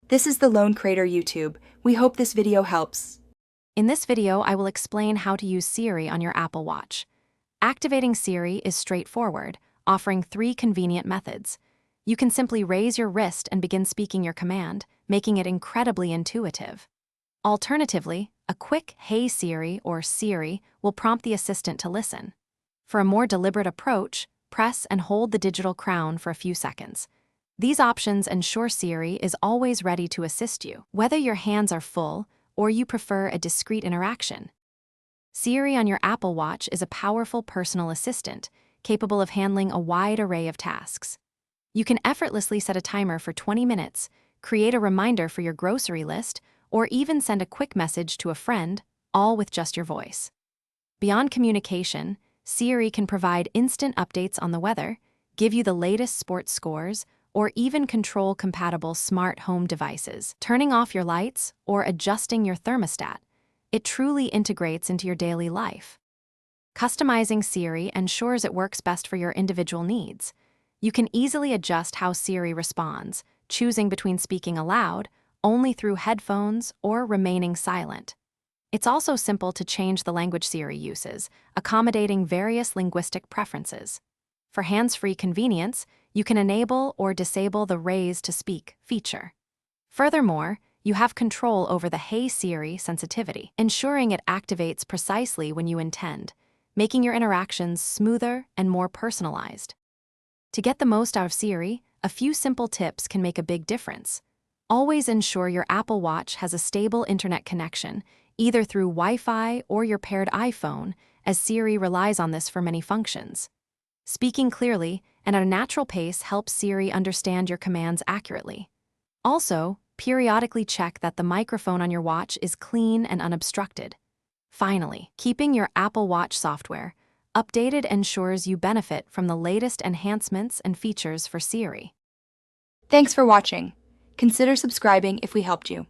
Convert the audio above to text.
This is the Lone Crater YouTube. We hope this video helps. In this video, I will explain how to use Siri on your Apple Watch. Activating Siri is straightforward, offering 3 convenient methods. You can simply raise your wrist and begin speaking your command, making it incredibly intuitive. Alternatively, a quick "Hey Siri" or Siri will prompt the assistant to listen. For a more deliberate approach, press and hold the digital crown for a few seconds. These options ensure Siri is always ready to assist you, whether your hands are full or you prefer a discreet interaction. Siri on your Apple Watch is a powerful personal assistant, capable of handling a wide array of tasks. You can effortlessly set a timer for 20 minutes, create a reminder for your grocery list, or even send a quick message to a friend, all with just your voice. Beyond communication, Siri can provide instant updates on the weather, give you the latest sports scores, or even control compatible smart home devices, turning off your lights or adjusting your thermostat. It truly integrates into your daily life. Customizing Siri ensures it works best for your individual needs. You can easily adjust how Siri responds, choosing between speaking aloud, only through headphones, or remaining silent. It's also simple to change the language Siri uses, accommodating various linguistic preferences. For hands-free convenience, you can enable or disable the Raise to Speak feature. Furthermore, you have control over the Hey Siri sensitivity, ensuring it activates precisely when you intend, making your interactions smoother and more personalized. To get the most out of Siri, a few simple tips can make a big difference. Always ensure your Apple Watch has a stable internet connection, either through Wi-Fi or your paired iPhone, as Siri relies on this for many functions. Speaking clearly and at a natural pace helps Siri understand your commands accurately. Also, periodically check that the microphone on your watch is clean and unobstructed. Finally, keeping your Apple Watch software updated ensures you benefit from the latest enhancements and features for Siri. Thanks for watching. Consider subscribing if we helped you.